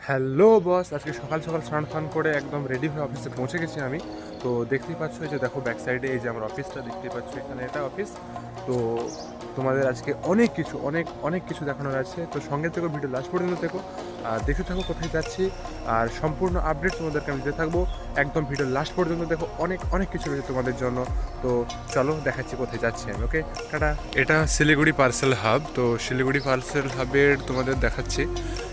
Hello boss, আজকে সকাল সকাল স্নান ফান করে একদম রেডি হয়ে অফিসে পৌঁছে গেছি আমি। তো দেখতেই পাচ্ছ, এই যে দেখো ব্যাক সাইডে এই যে আমার অফিসটা দেখতেই পাচ্ছ, এখানে এটা অফিস। তো তোমাদের আজকে অনেক কিছু অনেক অনেক কিছু দেখানোর আছে, তো সঙ্গে থেকো, ভিডিও লাস্ট পর্যন্ত দেখো আর দেখতে থাকো কোথায় যাচ্ছি। আর সম্পূর্ণ আপডেট তোমাদেরকে আমি দিতে থাকবো, একদম ভিডিও লাস্ট পর্যন্ত দেখো, অনেক অনেক কিছু রয়েছে তোমাদের জন্য। তো চলো দেখাচ্ছি কোথায় যাচ্ছি আমি। ওকে, টাটা। এটা শিলিগুড়ি পার্সেল হাব, তো শিলিগুড়ি পার্সেল হাবের তোমাদের দেখাচ্ছি।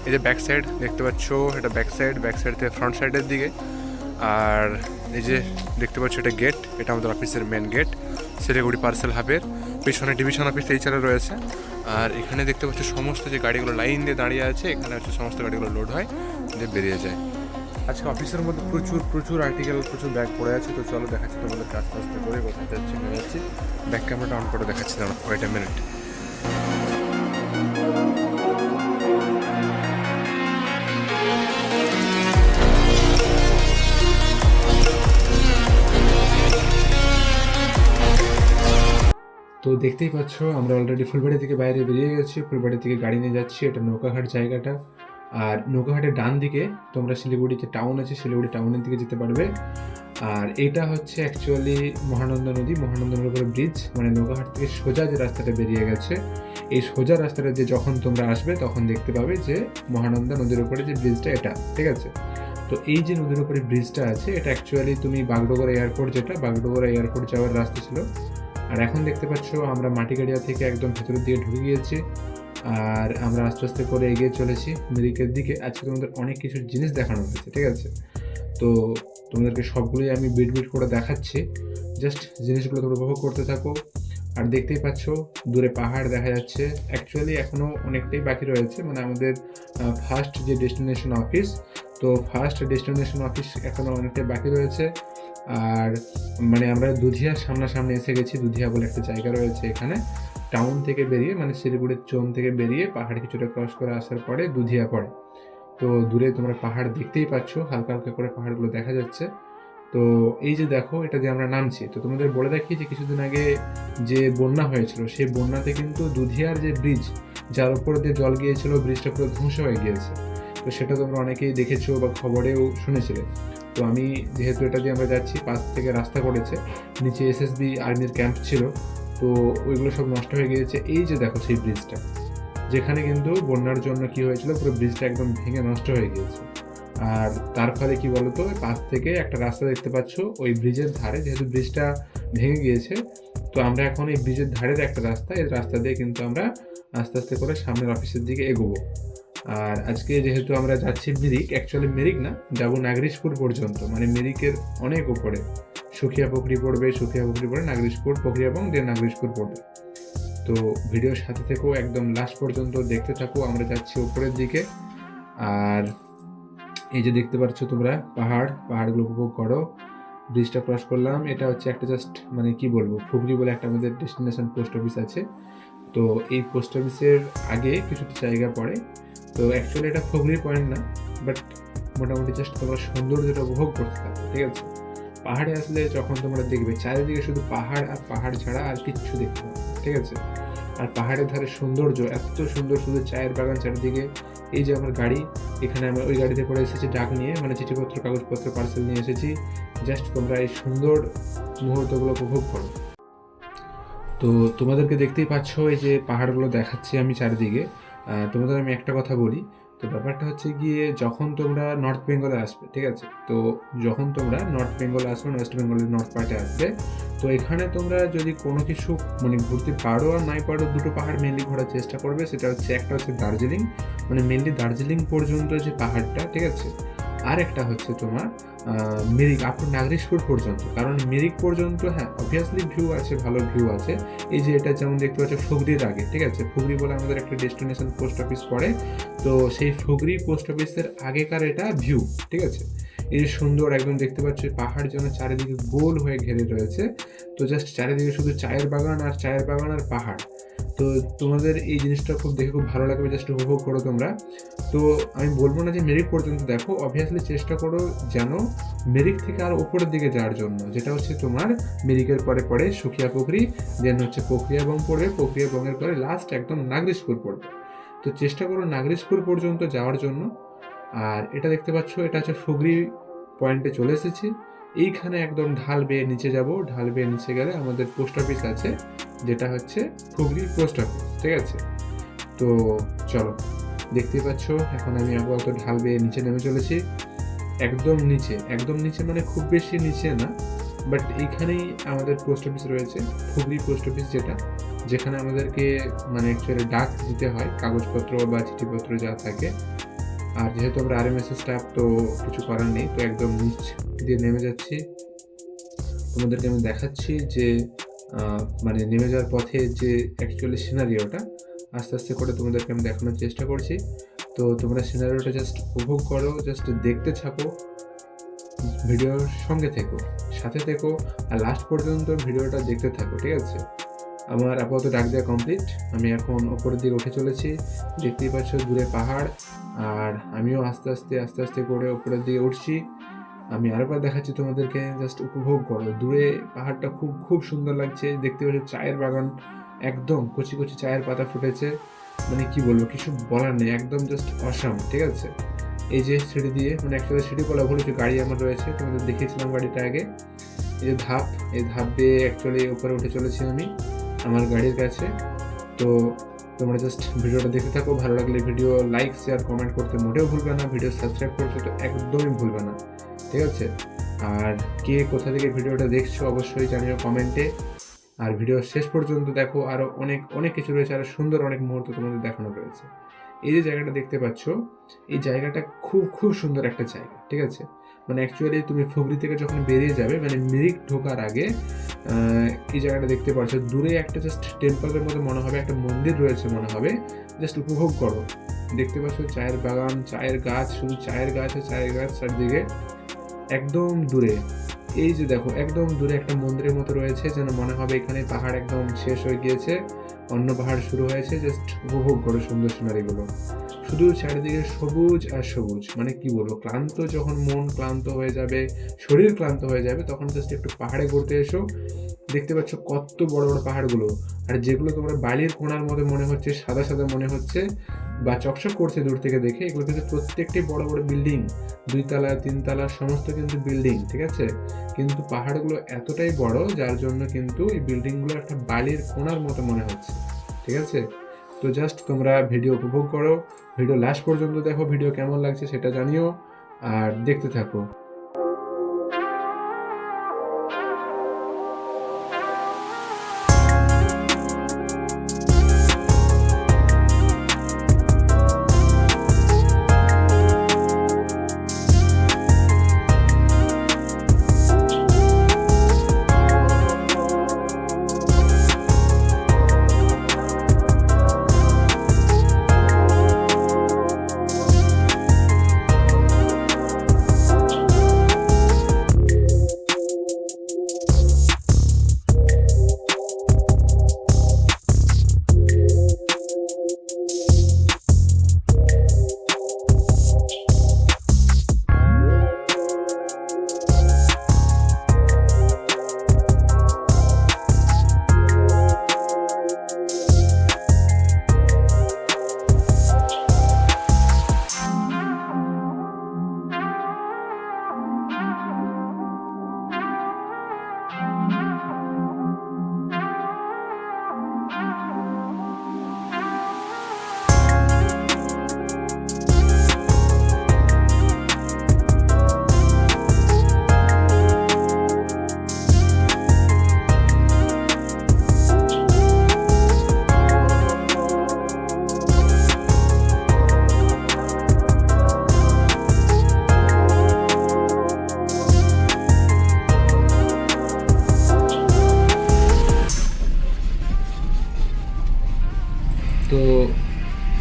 এই যে ব্যাক সাইড দেখতে পাচ্ছ, এটা ব্যাক সাইড থেকে ফ্রন্ট সাইডের দিকে। আর এই যে দেখতে পাচ্ছ, এটা গেট, এটা আমাদের অফিসের মেন গেট শিলিগুড়ি পার্সেল হাবের। পেছনে ডিভিশন অফিস এই চালে রয়েছে। আর এখানে দেখতে পাচ্ছ সমস্ত যে গাড়িগুলো লাইন দিয়ে দাঁড়িয়ে আছে, এখানে হচ্ছে সমস্ত গাড়িগুলো লোড হয়, দিয়ে বেরিয়ে যায়। আজকে অফিসের মধ্যে প্রচুর প্রচুর আর্টিকেল, প্রচুর ব্যাগ পড়ে আছে। তো চলো দেখাচ্ছি তোমাদের আস্তে আস্তে করে কোথায় যাচ্ছি নিয়ে যাচ্ছি। ব্যাক ক্যামেরাটা অন করে দেখাচ্ছি, ওয়েট এ মিনিট। তো দেখতেই পাচ্ছ, আমরা অলরেডি ফুলবাড়ি থেকে বাইরে বেরিয়ে গেছি, ফুলবাড়ি থেকে গাড়ি নিয়ে যাচ্ছি। এটা নৌকাঘাট জায়গাটা। আর নৌকাঘাটের ডান দিকে তোমরা শিলিগুড়ি যে টাউন আছে, শিলিগুড়ি টাউনের দিকে যেতে পারবে। আর এটা হচ্ছে অ্যাকচুয়ালি মহানন্দা নদী, মহানন্দা নদীর উপরে ব্রিজ, মানে নৌকাঘাট থেকে সোজা যে রাস্তাটা বেরিয়ে গেছে, এই সোজা রাস্তাটা দিয়ে যখন তোমরা আসবে তখন দেখতে পাবে যে মহানন্দা নদীর উপরে যে ব্রিজটা, এটা ঠিক আছে। তো এই যে নদীর উপরে ব্রিজটা আছে, এটা অ্যাকচুয়ালি তুমি বাগডোগরা এয়ারপোর্ট, যেটা বাগডোগরা এয়ারপোর্ট যাওয়ার রাস্তা ছিল। আর এখন দেখতে পাচ্ছ আমরা মাটিগাড়িয়া থেকে একদম ভেতরের দিকে ঢুকে গিয়েছি। আর আমরা আস্তে আস্তে করে এগিয়ে চলেছি মিরিকের দিকে। আজকে তোমাদের অনেক কিছু জিনিস দেখানো হয়েছে, ঠিক আছে। তো তোমাদেরকে সবগুলোই আমি বিট বিট করে দেখাচ্ছি, জাস্ট জিনিসগুলো তোমরা উপভোগ করতে থাকো। আর দেখতেই পাচ্ছ দূরে পাহাড় দেখা যাচ্ছে। অ্যাকচুয়ালি এখনও অনেকটাই বাকি রয়েছে, মানে আমাদের ফার্স্ট যে ডেস্টিনেশন অফিস, তো ফার্স্ট ডেস্টিনেশন অফিস এখনও অনেকটাই বাকি রয়েছে। আর মানে আমরা দুধিয়ার সামনাসামনি এসে গেছি। দুধিয়া বলে একটা জায়গা রয়েছে এখানে, টাউন থেকে বেরিয়ে, মানে শিলিগুড়ির চোন থেকে বেরিয়ে পাহাড় কিছুটা ক্রস করে আসার পরে দুধিয়া পড়ে। তো দূরে তোমরা পাহাড় দেখতেই পাচ্ছ, হালকা হালকা করে পাহাড়গুলো দেখা যাচ্ছে। তো এই যে দেখো, এটা দিয়ে আমরা নামছি। তো তোমাদের বলে রাখি যে কিছুদিন আগে যে বন্যা হয়েছিল, সেই বন্যাতে কিন্তু দুধিয়ার যে ব্রিজ, যার উপর দিয়ে জল গিয়েছিল, ব্রিজটা পুরো ধ্বংস হয়ে গিয়েছে। তো সেটা তোমরা অনেকেই দেখেছো বা খবরেও শুনেছিলে। তো আমি যেহেতু এটা দিয়ে আমরা যাচ্ছি, পাশ থেকে রাস্তা করেছে, নিচে এসএসবি আর্মির ক্যাম্প ছিল, তো ওইগুলো সব নষ্ট হয়ে গিয়েছে। এই যে দেখো সেই ব্রিজটা, যেখানে কিন্তু বন্যার জন্য কি হয়েছিল, পুরো ব্রিজটা একদম ভেঙে নষ্ট হয়ে গিয়েছে। আর তার ফলে কি বলতো, পাশ থেকে একটা রাস্তা দেখতে পাচ্ছ, ওই ব্রিজের ধারে, যেহেতু ব্রিজটা ভেঙে গিয়েছে, তো আমরা এখন এই ব্রিজের ধারের একটা রাস্তা, এই রাস্তা দিয়ে কিন্তু আমরা আস্তে আস্তে করে সামনের অফিসের দিকে এগোবো। আর আজকে যেহেতু আমরা যাচ্ছি মিরিক, অ্যাকচুয়ালি মিরিক না, যাবো নাগরিশপুর পর্যন্ত, মানে মিরিকের অনেক উপরে সুখিয়া পুকুরি পড়বে, সুখিয়া পুকুরি পড়ে নাগরিশপুর পুকুরি এবং দিয়ে নাগরিশপুর পড়বে। তো ভিডিওর সাথে থেকেও একদম লাস্ট পর্যন্ত দেখতে থাকো। আমরা যাচ্ছি উপরের দিকে। আর এই যে দেখতে পাচ্ছ তোমরা পাহাড়গুলো উপভোগ করো। ব্রিজটা ক্রস করলাম, এটা হচ্ছে একটা জাস্ট মানে কি বলবো, ফুগরি বলে একটা আমাদের ডেস্টিনেশন পোস্ট অফিস আছে। তো এই পোস্ট অফিসের আগে কিছুটা জায়গা পড়ে। তো অ্যাকচুয়ালি এটা ফুগরি পয়েন্ট না, বাট মোটামুটি জাস্ট তোমরা সৌন্দর্যটা উপভোগ করতে থাকো, ঠিক আছে। পাহাড়ে আসলে যখন তোমরা দেখবে চারিদিকে শুধু পাহাড় আর পাহাড় ছাড়া আর কিচ্ছু দেখতে পাবে, ঠিক আছে। আর পাহাড়ের ধারে সৌন্দর্য এত সুন্দর, শুধু চায়ের বাগান চারিদিকে। এই যে আমার গাড়ি, এখানে আমি ওই গাড়িতে করে এসেছি ডাক নিয়ে, মানে চিঠিপত্র কাগজপত্র পার্সেল নিয়ে এসেছি। জাস্ট তোমরা এই সুন্দর মুহূর্তগুলো উপভোগ করো। তো তোমাদেরকে দেখতেই পাচ্ছ, এই যে পাহাড়গুলো দেখাচ্ছি আমি চারিদিকে। তোমাদের আমি একটা কথা বলি, তো ব্যাপারটা হচ্ছে গিয়ে, যখন তোমরা নর্থ বেঙ্গলে আসবে, ঠিক আছে, তো যখন তোমরা নর্থ বেঙ্গলে আসবে, ওয়েস্ট বেঙ্গলের নর্থ পার্টে আসবে, তো এখানে তোমরা যদি কোনো কিছু মানে ঘুরতে পারো আর নাই পারো, দুটো পাহাড় মেনলি ঘোরার চেষ্টা করবে। সেটা হচ্ছে, একটা হচ্ছে দার্জিলিং, মানে মেনলি দার্জিলিং পর্যন্ত যে পাহাড়টা, ঠিক আছে। আর একটা হচ্ছে তোমার মিরিক আপ টু নাগরিশপুর পর্যন্ত। কারণ মিরিক পর্যন্ত, হ্যাঁ অবভিয়াসলি ভিউ আছে, ভালো ভিউ আছে। এই যে এটা যেমন দেখতে পাচ্ছ ফুগরির আগে, ঠিক আছে, ফুগরি বলে আমাদের একটা ডেস্টিনেশন পোস্ট অফিস পড়ে। তো সেই ফুগরি পোস্ট অফিসের আগেকার এটা ভিউ, ঠিক আছে। এই যে সুন্দর একদম দেখতে পাচ্ছ, পাহাড় যেন চারিদিকে গোল হয়ে ঘেরে রয়েছে। তো জাস্ট চারিদিকে শুধু চায়ের বাগান আর চায়ের বাগান আর পাহাড়। তো তোমাদের এই জিনিসটা খুব দেখে খুব ভালো লাগবে, জাস্ট উপভোগ করো তোমরা। তো আমি বলবো না যে মেরিক পর্যন্ত দেখো, অবভিয়াসলি চেষ্টা করো যেন মেরিক থেকে আর উপরের দিকে যাওয়ার জন্য, যেটা হচ্ছে তোমার মেরিকের পরে পরে সুখিয়া পুকুরি, দেন হচ্ছে প্রক্রিয়া বং পড়বে, প্রক্রিয়া বংয়ের পরে লাস্ট একদম নাগরিশপুর পড়বে। তো চেষ্টা করো নাগরিশপুর পর্যন্ত যাওয়ার জন্য। আর এটা দেখতে পাচ্ছ, এটা হচ্ছে ফুগরি পয়েন্টে চলে এসেছি। এইখানে একদম ঢাল বেয়ে নিচে যাব। ঢাল বেয়ে নিচে গেলে আমাদের পোস্ট অফিস আছে, যেটা হচ্ছে ফুগরি পোস্ট অফিস, ঠিক আছে। তো চলো, দেখতেই পাচ্ছ এখন আমি আপাতত ঢাল বেয়ে নিচে নেমে চলেছি। একদম নিচে, একদম নিচে মানে খুব বেশি নিচে না, বাট এইখানেই আমাদের পোস্ট অফিস রয়েছে, ফুগরি পোস্ট অফিস, যেখানে আমাদেরকে মানে অ্যাকচুয়ালি ডাক দিতে হয় কাগজপত্র বা চিঠিপত্র যা থাকে। আর যেহেতু আমরা আরএমএস স্টাফ, তো কিছু করার নেই, তো একদম নিচ দিয়ে নেমে যাচ্ছি। তোমাদেরকে আমি দেখাচ্ছি যে মানে নেমে যাওয়ার পথে যে অ্যাকচুয়ালি সিনারিওটা আস্তে আস্তে করে তোমাদেরকে আমি দেখানোর চেষ্টা করছি। তো তোমরা সিনারিওটা জাস্ট উপভোগ করো, জাস্ট দেখতে থাকো, ভিডিওর সঙ্গে থেকো, সাথে থেকো, আর লাস্ট পর্যন্ত ভিডিওটা দেখতে থাকো, ঠিক আছে। আমার আপাতত ডাক দেওয়া কমপ্লিট। আমি এখন ওপরের দিকে উঠে চলেছি। দেখতেই পাচ্ছ দূরে পাহাড়, আর আমিও আস্তে আস্তে করে ওপরের দিকে উঠছি। আমি আরেকবার দেখাচ্ছি তোমাদেরকে, জাস্ট উপভোগ করো। দূরে পাহাড়টা খুব খুব সুন্দর লাগছে। দেখতে পাচ্ছ চায়ের বাগান, একদম কচি কচি চায়ের পাতা ফুটেছে। মানে কি বলবো, কিছু বলার নেই, একদম জাস্ট অসাম, ঠিক আছে। এই যে সিঁড়ি দিয়ে, মানে অ্যাকচুয়ালি সিঁড়ি বলা ভুল, যে গাড়ি আমার রয়েছে, তোমাদের দেখিয়েছিলাম গাড়িটা আগে। এই যে ধাপ, এই ধাপ দিয়ে অ্যাকচুয়ালি উপরে উঠে চলেছি আমি আমার গাড়ির কাছে। তো তোমরা জাস্ট ভিডিওটা দেখতে থাকো। ভালো লাগলে ভিডিও লাইক, শেয়ার, কমেন্ট করতে মোটেও ভুলবে না। ভিডিও সাবস্ক্রাইব করতে তো একদমই ভুলবে না, ঠিক আছে। আর কে কোথা থেকে ভিডিওটা দেখছো অবশ্যই জানিও কমেন্টে। আর ভিডিও শেষ পর্যন্ত দেখো, আরও অনেক অনেক কিছু রয়েছে, আরও সুন্দর অনেক মুহূর্ত তোমাদের দেখানো রয়েছে। এই যে জায়গাটা দেখতে পাচ্ছ, এই জায়গাটা খুব খুব সুন্দর একটা জায়গা, ঠিক আছে। মানে অ্যাকচুয়ালি তুমি ফুগরি থেকে যখন বেরিয়ে যাবে, মানে মিরিক ঢোকার আগে এই জায়গাটা দেখতে পাচ্ছ, দূরে একটা জাস্ট টেম্পলের মতো মনে হবে, একটা মন্দির রয়েছে মনে হবে। জাস্ট উপভোগ করো। দেখতে পাচ্ছ চায়ের বাগান, চায়ের গাছ, শুধু চায়ের গাছ আর চায়ের গাছ চারদিকে। একদম দূরে এই যে দেখো, একদম দূরে একটা মন্দিরের মতো রয়েছে, যেন মনে হবে এখানে পাহাড় একদম শেষ হয়ে গিয়েছে, অন্য পাহাড় শুরু হয়েছে। জাস্ট উপভোগ করো সুন্দর সিনারিগুলো। শুধু চারিদিকে সবুজ আর সবুজ, মানে কি বলবো, ক্লান্ত যখন মন ক্লান্ত হয়ে যাবে, শরীর ক্লান্ত হয়ে যাবে, তখন জাস্ট একটু পাহাড়ে ঘুরতে এসো। দেখতে পাচ্ছ কত বড় বড় পাহাড়গুলো, আর যেগুলো তোমরা বালির কোণার মধ্যে মনে হচ্ছে, সাদা সাদা মনে হচ্ছে বা চকচক করছে দূর থেকে দেখে, এগুলো কিন্তু প্রত্যেকটি বড় বড় বিল্ডিং, 2 তলা 3 তলা সমস্ত কিন্তু বিল্ডিং, ঠিক আছে। কিন্তু পাহাড়গুলো এতটাই বড়, যার জন্য কিন্তু এই বিল্ডিংগুলো একটা বালির কোণার মতো মনে হচ্ছে, ঠিক আছে। তো জাস্ট তোমরা ভিডিও উপভোগ করো, ভিডিও লাস্ট পর্যন্ত দেখো, ভিডিও কেমন লাগছে সেটা জানিও, আর দেখতে থাকো। তো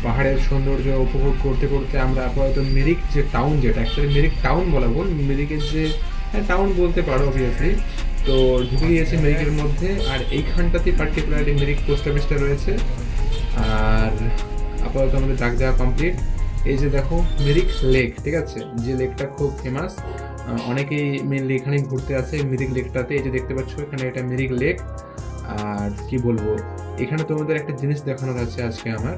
পাহাড়ের সৌন্দর্য উপভোগ করতে করতে আমরা আপাতত মিরিক যে টাউন, যেটা অ্যাকচুয়ালি মিরিক টাউন বলা ভুল, মিরিকের যে টাউন বলতে পারো অবভিয়াসলি, তো ঢুকে গিয়েছে মিরিকের মধ্যে। আর এইখানটাতে পার্টিকুলারলি মিরিক পোস্ট অফিসটা রয়েছে। আর আপাতত আমাদের ডাক দেওয়া কমপ্লিট। এই যে দেখো মিরিক লেক, ঠিক আছে, যে লেকটা খুব ফেমাস, অনেকেই মেনলি এখানেই ঘুরতে আসে মিরিক লেকটাতে। এই যে দেখতে পাচ্ছ এখানে, এটা মিরিক লেক। আর কি বলবো, এখানে তোমাদের একটা জিনিস দেখানোর আছে আজকে আমার।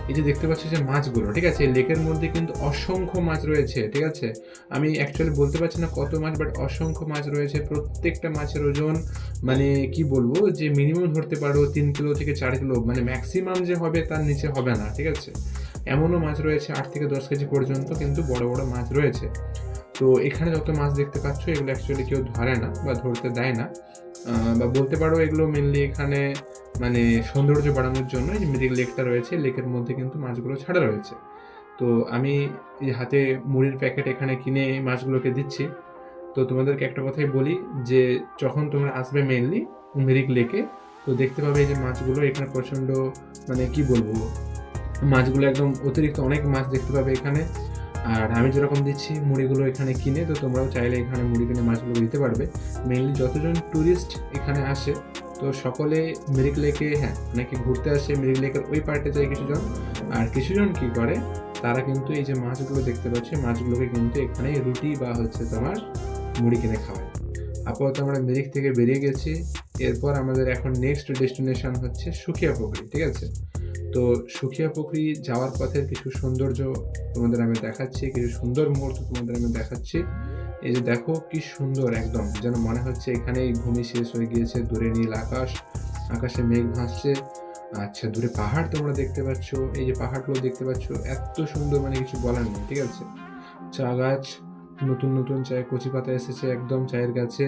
এই যে দেখতে পাচ্ছ যে মাছগুলো, ঠিক আছে, এই লেকের মধ্যে কিন্তু অসংখ্য মাছ রয়েছে, ঠিক আছে। আমি অ্যাকচুয়ালি বলতে পারছি না কত মাছ, বাট অসংখ্য মাছ রয়েছে। প্রত্যেকটা মাছের ওজন মানে কি বলবো, যে মিনিমাম ধরতে পারো 3 কিলো থেকে 4 কিলো, মানে ম্যাক্সিমাম যে হবে তার নিচে হবে না, ঠিক আছে। এমনও মাছ রয়েছে 8 থেকে 10 কেজি পর্যন্ত কিন্তু বড় বড় মাছ রয়েছে। তো এখানে যত মাছ দেখতে পাচ্ছ এগুলো অ্যাকচুয়ালি কেউ ধরে না বা ধরতে দেয় না, বা বলতে পারো এগুলো মেনলি এখানে মানে সৌন্দর্য বাড়ানোর জন্য এই যে মিরিক লেকটা রয়েছে, লেকের মধ্যে কিন্তু মাছগুলো ছাড়া রয়েছে। তো আমি এই হাতে মুড়ির প্যাকেট এখানে কিনে মাছগুলোকে দিচ্ছি। তো তোমাদেরকে একটা কথাই বলি যে যখন তোমরা আসবে মেনলি মিরিক লেকে, তো দেখতে পাবে এই যে মাছগুলো এখানে প্রচণ্ড মানে কি বলবো, মাছগুলো একদম অতিরিক্ত অনেক মাছ দেখতে পাবে এখানে। আর আমি যেরকম দিচ্ছি মুড়িগুলো এখানে কিনে, তো তোমরাও চাইলে এখানে মুড়ি কিনে মাছগুলো দিতে পারবে। মেনলি যতজন ট্যুরিস্ট এখানে আসে তো সকলে মিরিক লেকে, হ্যাঁ, অনেকে ঘুরতে আসে মিরিক লেকের ওই পার্টে যায় কিছুজন, আর কিছুজন কি করে তারা কিন্তু এই যে মাছগুলো দেখতে পাচ্ছে মাছগুলোকে কিন্তু এখানে রুটি বা হচ্ছে তোমার মুড়ি কিনে খাওয়ায়। আপাতত আমরা মিরিক থেকে বেরিয়ে গেছি, এরপর আমাদের এখন নেক্সট ডেস্টিনেশন হচ্ছে সুখিয়া পুকুরি, ঠিক আছে। তো সুখিয়া পুকুরি যাওয়ার পথের কিছু সৌন্দর্য তোমাদের আমি দেখাচ্ছি, কিছু সুন্দর মুহূর্ত তোমাদের আমি দেখাচ্ছি। এই যে দেখো কি সুন্দর, একদম যেন মনে হচ্ছে এখানেই ভূমি শেষ হয়ে গিয়েছে, দূরে নীল আকাশ, আকাশে মেঘ ভাসছে। আচ্ছা, দূরে পাহাড় তোমরা দেখতে পাচ্ছ, এই যে পাহাড়গুলো দেখতে পাচ্ছ এত সুন্দর, মানে কিছু বলার নেই, ঠিক আছে। চা গাছ, নতুন নতুন চায়ের কচি পাতা এসেছে একদম চায়ের গাছে।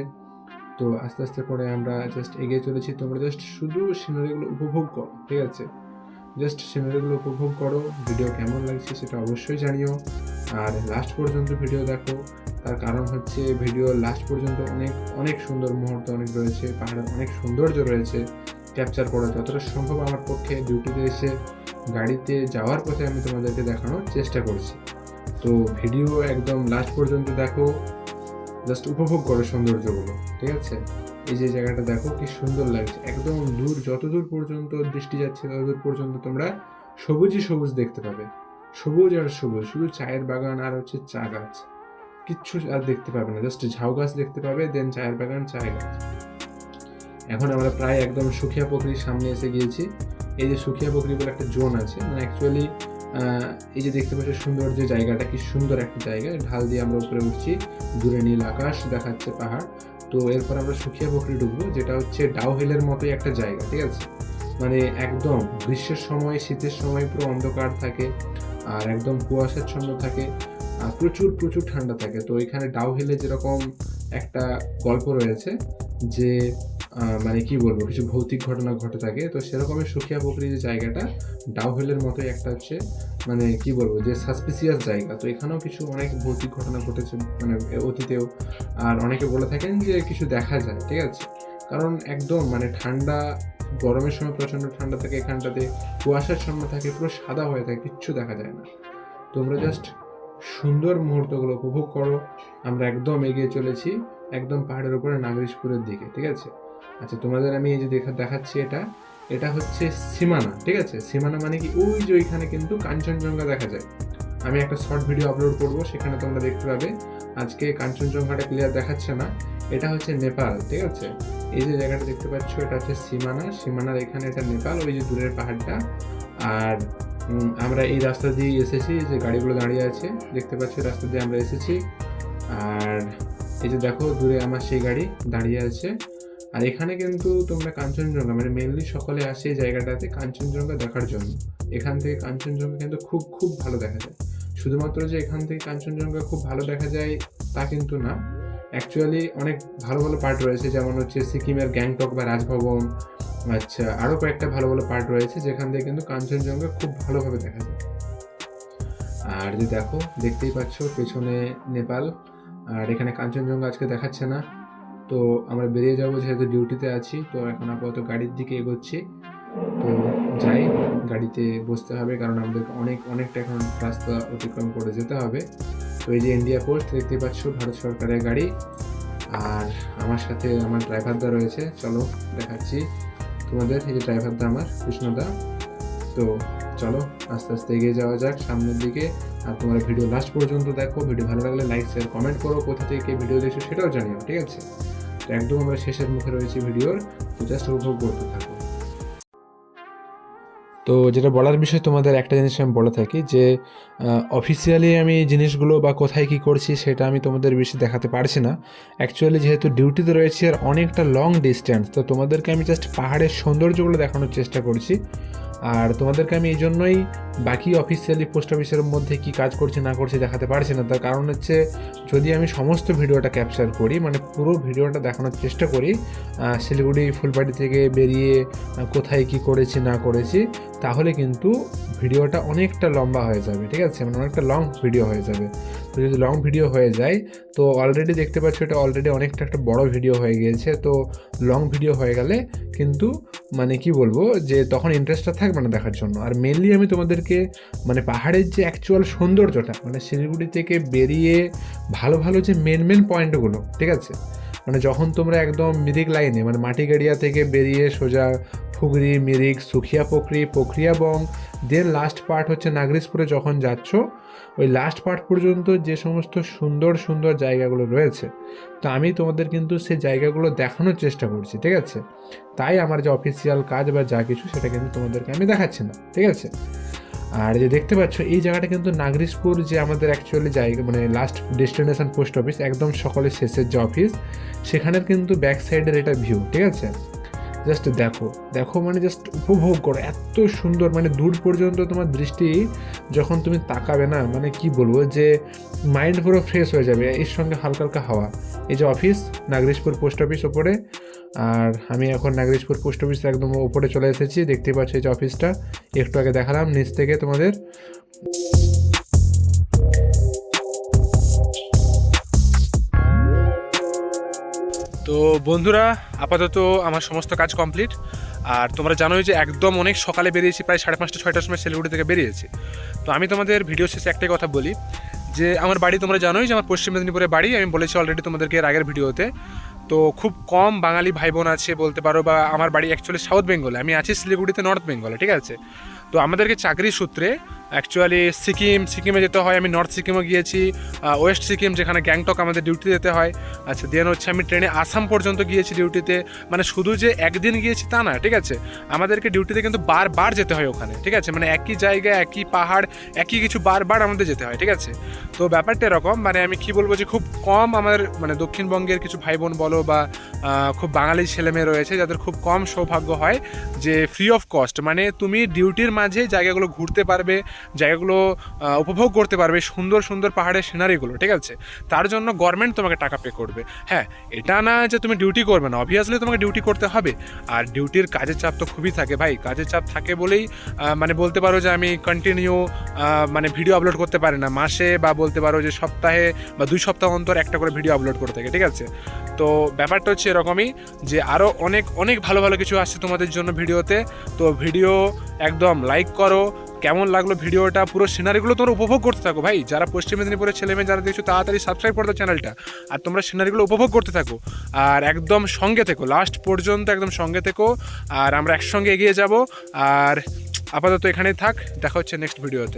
তো আস্তে আস্তে করে আমরা জাস্ট এগিয়ে চলেছি, তোমরা জাস্ট শুধু সিনারিগুলো উপভোগ করো, ঠিক আছে। জাস্ট সিনারিগুলো উপভোগ করো, ভিডিও কেমন লাগছে সেটা অবশ্যই জানিও, আর লাস্ট পর্যন্ত ভিডিও দেখো। তার কারণ হচ্ছে ভিডিও লাস্ট পর্যন্ত অনেক অনেক সুন্দর মুহূর্ত অনেক রয়েছে, পাহাড়ের অনেক সৌন্দর্য রয়েছে ক্যাপচার করা যতটা সম্ভব আমার পক্ষে। ডিউটিতে এসে গাড়িতে যাওয়ার পথে আমি তোমাদেরকে দেখানোর চেষ্টা করছি। তো ভিডিও একদম লাস্ট পর্যন্ত দেখো, জাস্ট উপভোগ করো সৌন্দর্যগুলো, ঠিক আছে। এই যে জায়গাটা দেখো কি সুন্দর লাগছে, একদম দূর যতদূর পর্যন্ত দৃষ্টি যাচ্ছে ততদূর পর্যন্ত তোমরা সবুজই সবুজ দেখতে পাবে, সবুজ আর সবুজ, শুধু চায়ের বাগান আর হচ্ছে চা গাছ, কিচ্ছু আর দেখতে পাবে না, জাস্ট ঝাউ গাছ দেখতে পাবে, দেন চায়ের বাগান, চায় গাছ। এখন আমরা প্রায় একদম সুখিয়া পুকুরির সামনে এসে গিয়েছি। এই যে সুখিয়া পুকুরি বলে একটা জোন আছে, মানে অ্যাকচুয়ালি এই যে দেখতে পাচ্ছ সুন্দর যে জায়গাটা, কি সুন্দর একটা জায়গা, ঢাল দিয়ে আমরা উপরে উঠছি, দূরে নীল আকাশ দেখাচ্ছে, পাহাড়। তো এরপর আমরা সুখিয়া পুকুরি ঢুকবো, যেটা হচ্ছে ডাউ হিলের মতোই একটা জায়গা, ঠিক আছে। মানে একদম গ্রীষ্মের সময় শীতের সময় পুরো অন্ধকার থাকে, আর একদম কুয়াশাচ্ছন্ন থাকে, আর প্রচুর প্রচুর ঠান্ডা থাকে। তো এখানে ডাউ হিলে যেরকম একটা গল্প রয়েছে যে মানে কি বলবো, কিছু ভৌতিক ঘটনা ঘটে থাকে, তো সেরকমই সুখিয়া পুকুরি যে জায়গাটা ডাউ হিলের মতোই একটা হচ্ছে মানে কি বলবো যে সাসপিসিয়াস জায়গা। তো এখানেও কিছু অনেক ভৌতিক ঘটনা ঘটেছে মানে অতীতেও, আর অনেকে বলে থাকেন যে কিছু দেখা যায়, ঠিক আছে। কারণ একদম মানে ঠান্ডা, গরমের সময় প্রচণ্ড ঠান্ডা থাকে এখানটাতে, কুয়াশাচ্ছন্ন থাকে, পুরো সাদা হয়ে থাকে, কিচ্ছু দেখা যায় না। তোমরা জাস্ট সুন্দর মুহূর্তগুলো উপভোগ করো। আমরা একদম এগিয়ে চলেছি একদম পাহাড়ের উপরে নাগরিশপুরের দিকে, ঠিক আছে। আচ্ছা, তোমাদের আমি এই যে দেখাচ্ছি, এটা হচ্ছে সীমানা, ঠিক আছে। সীমানা মানে কি, ওই যে ওইখানে কিন্তু কাঞ্চনজঙ্ঘা দেখা যায়। আমি একটা শর্ট ভিডিও আপলোড করব, সেখানে তোমরা দেখতে পাবে। আজকে কাঞ্চনজঙ্ঘাটা ক্লিয়ার দেখাচ্ছে না, এটা হচ্ছে নেপাল, ঠিক আছে। এই যে জায়গাটা দেখতে পাচ্ছ এটা হচ্ছে সীমানা, সীমানার এখানে এটা নেপাল, ওই যে দূরের পাহাড়টা। আর আমরা এই রাস্তা দিয়ে এসেছি, যে গাড়িগুলো দাঁড়িয়ে আছে দেখতে পাচ্ছ, রাস্তা দিয়ে আমরা এসেছি। আর এই যে দেখো দূরে আমার সেই গাড়ি দাঁড়িয়ে আছে। আর এখানে কিন্তু তোমরা কাঞ্চনজঙ্ঘা মানে মেনলি সকলে আসে এই জায়গাটাতে কাঞ্চনজঙ্ঘা দেখার জন্য। এখান থেকে কাঞ্চনজঙ্ঘা কিন্তু খুব খুব ভালো দেখা যায়। শুধুমাত্র যে এখান থেকে কাঞ্চনজঙ্ঘা খুব ভালো দেখা যায় তা কিন্তু না, অ্যাকচুয়ালি অনেক ভালো ভালো পার্ট রয়েছে, যেমন হচ্ছে সিকিমের গ্যাংটক বা রাজভবন, আচ্ছা আরও কয়েকটা ভালো ভালো পার্ট রয়েছে যেখান থেকে কিন্তু কাঞ্চনজঙ্ঘা খুব ভালোভাবে দেখা যায়। আর যে দেখো দেখতেই পাচ্ছ পেছনে নেপাল, আর এখানে কাঞ্চনজঙ্ঘা আজকে দেখাচ্ছে না। তো আমরা বেরিয়ে যাব, যেহেতু ডিউটিতে আছি। তো এখন আপাতত গাড়ির দিকে এগোচ্ছি। তো যাই, গাড়িতে বসতে হবে, কারণ আমাদের অনেকটা এখন রাস্তা অতিক্রম করে যেতে হবে। তো এই যে ইন্ডিয়া পোস্ট দেখতেই পাচ্ছ, ভারত সরকারের গাড়ি, আর আমার সাথে আমার ড্রাইভারদা রয়েছে। চলো দেখাচ্ছি তোমাদের, এই যে ড্রাইভারদা আমার কৃষ্ণদা। তো চলো আস্তে আস্তে এগিয়ে যাওয়া যাক সামনের দিকে। আর তোমার ভিডিও লাস্ট পর্যন্ত দেখো, ভিডিও ভালো লাগলে লাইক শেয়ার কমেন্ট করো, কোথা থেকে ভিডিও দেখছো সেটাও জানিও, ঠিক আছে। তো একদম আমরা শেষের মুখে রয়েছি ভিডিওর, তো জাস্ট উপভোগ করতে থাকো। তো যেটা বলার বিষয় তোমাদের একটা জিনিস আমি বলে থাকি যে অফিসিয়ালি আমি জিনিসগুলো বা কোথায় কী করছি সেটা আমি তোমাদের বেশি দেখাতে পারছি না। অ্যাকচুয়ালি যেহেতু ডিউটিতে রয়েছি আর অনেকটা লং ডিস্টেন্স, তো তোমাদেরকে আমি জাস্ট পাহাড়ের সৌন্দর্যগুলো দেখানোর চেষ্টা করছি। আর তোমাদেরকে আমি এই জন্যই বাকি অফিসিয়ালি পোস্ট অফিসের মধ্যে কি কাজ করছি না করছি দেখাতে পারছি না। তার কারণ হচ্ছে যদি আমি সমস্ত ভিডিওটা ক্যাপচার করি, মানে পুরো ভিডিওটা দেখানোর চেষ্টা করি শিলিগুড়ি ফুলবাড়ি থেকে বেরিয়ে কোথায় কি করেছি না করেছি, তাহলে কিন্তু ভিডিওটা অনেকটা লম্বা হয়ে যাবে, ঠিক আছে, মানে অনেকটা লং ভিডিও হয়ে যাবে। তো যদি লং ভিডিও হয়ে যায়, তো অলরেডি দেখতে পাচ্ছ এটা অলরেডি অনেকটা একটা বড় ভিডিও হয়ে গিয়েছে। তো লং ভিডিও হয়ে গেলে কিন্তু মানে কি বলবো যে তখন ইন্টারেস্টটা থাকবে না দেখার জন্য। আর মেনলি আমি তোমাদেরকে মানে পাহাড়ের যে অ্যাকচুয়াল সৌন্দর্যটা, মানে শিলিগুড়ি থেকে বেরিয়ে ভালো ভালো যে মেন পয়েন্টগুলো, ঠিক আছে, মানে যখন তোমরা একদম মিরিক লাইনে মানে মাটিগাড়িয়া থেকে বেরিয়ে সোজা ফুগরি, মিরিক, সুখিয়া পোখরি, পোখরিয়াবং, দেন লাস্ট পার্ট হচ্ছে নাগরিশপুরে যখন যাচ্ছ, ওই লাস্ট পার্ট পর্যন্ত যে সমস্ত সুন্দর সুন্দর জায়গাগুলো রয়েছে, তো আমি তোমাদের কিন্তু সেই জায়গাগুলো দেখানোর চেষ্টা করছি, ঠিক আছে। তাই আমার যে অফিসিয়াল কাজ বা যা কিছু সেটা কিন্তু তোমাদেরকে আমি দেখাচ্ছি না, ঠিক আছে। আর যে দেখতে পাচ্ছ এই জায়গাটা কিন্তু নাগরিশপুর, যে আমাদের অ্যাকচুয়ালি জায়গা মানে লাস্ট ডেস্টিনেশন পোস্ট অফিস, একদম সকলের শেষের যে অফিস, সেখানের কিন্তু ব্যাক সাইডের এটা ভিউ, ঠিক আছে। জাস্ট দেখো দেখো, মানে জাস্ট উপভোগ করো, এত সুন্দর, মানে দূর পর্যন্ত তোমার দৃষ্টি যখন তুমি তাকাবে না, মানে কি বলবো যে মাইন্ড পুরো ফ্রেশ হয়ে যাবে। এর সঙ্গে হালকা হালকা হাওয়া, এই যে অফিস নাগরিশপুর পোস্ট অফিস ওপরে, আর আমি এখন নাগরিশপুর পোস্ট অফিস একদম ওপরে চলে এসেছি। দেখতে পাচ্ছ এই যে অফিসটা একটু আগে দেখালাম নিচ থেকে তোমাদের। তো বন্ধুরা, আপাতত আমার সমস্ত কাজ কমপ্লিট। আর তোমরা জানোই যে একদম অনেক সকালে বেরিয়েছি, প্রায় 5:30 6টার সময় শিলিগুড়ি থেকে বেরিয়েছি। তো আমি তোমাদের ভিডিও শেষে একটাই কথা বলি যে আমার বাড়ি তোমরা জানোই যে আমার পশ্চিম মেদিনীপুরে বাড়ি, আমি বলেছি অলরেডি তোমাদেরকে এর আগের ভিডিওতে। তো খুব কম বাঙালি ভাই বোন আছে বলতে পারো, বা আমার বাড়ি অ্যাকচুয়ালি সাউথ বেঙ্গলে, আমি আছি শিলিগুড়িতে নর্থ বেঙ্গলে, ঠিক আছে। তো আমাদেরকে চাকরির সূত্রে অ্যাকচুয়ালি সিকিমে যেতে হয়। আমি নর্থ সিকিমও গিয়েছি, ওয়েস্ট সিকিম যেখানে গ্যাংটক আমাদের ডিউটি যেতে হয়। আচ্ছা, দেন হচ্ছে আমি ট্রেনে আসাম পর্যন্ত গিয়েছি ডিউটিতে। মানে শুধু যে একদিন গিয়েছি তা না, ঠিক আছে, আমাদেরকে ডিউটিতে কিন্তু বারবার যেতে হয় ওখানে, ঠিক আছে, মানে একই জায়গায় একই পাহাড় একই কিছু বারবার আমাদের যেতে হয়, ঠিক আছে। তো ব্যাপারটা এরকম, মানে আমি কি বলবো যে খুব কম আমার মানে দক্ষিণবঙ্গের কিছু ভাই বোন বলো বা খুব বাঙালি ছেলেমেয়ে রয়েছে যাদের খুব কম সৌভাগ্য হয় যে ফ্রি অফ কস্ট মানে তুমি ডিউটির মাঝে জায়গাগুলো ঘুরতে পারবে, জায়গাগুলো উপভোগ করতে পারবে, সুন্দর সুন্দর পাহাড়ের সিনারিগুলো, ঠিক আছে। তার জন্য গভর্নমেন্ট তোমাকে টাকা পে করবে। হ্যাঁ, এটা না যে তুমি ডিউটি করবে না, অবভিয়াসলি তোমাকে ডিউটি করতে হবে। আর ডিউটির কাজের চাপ তো খুবই থাকে ভাই, কাজের চাপ থাকে বলেই মানে বলতে পারো যে আমি কন্টিনিউ মানে ভিডিও আপলোড করতে পারি না মাসে, বা বলতে পারো যে সপ্তাহে বা 2 সপ্তাহ অন্তর একটা করে ভিডিও আপলোড করে থাকে, ঠিক আছে। তো ব্যাপারটা হচ্ছে এরকমই যে আরও অনেক অনেক ভালো ভালো কিছু আসছে তোমাদের জন্য ভিডিওতে। তো ভিডিও একদম লাইক করো, কেমন লাগলো ভিডিওটা, পুরো সিনারিগুলো তোমরা উপভোগ করতে থাকো ভাই। যারা পশ্চিম মেদিনীপুরের ছেলেমেয়ে যারা দেখছো তাড়াতাড়ি সাবস্ক্রাইব করো চ্যানেলটা, আর তোমরা সিনারিগুলো উপভোগ করতে থাকো, আর একদম সঙ্গে থেকো লাস্ট পর্যন্ত, একদম সঙ্গে থেকো, আর আমরা একসঙ্গে এগিয়ে যাব। আর আপাতত এখানেই থাক, দেখা হচ্ছে নেক্সট ভিডিওতে।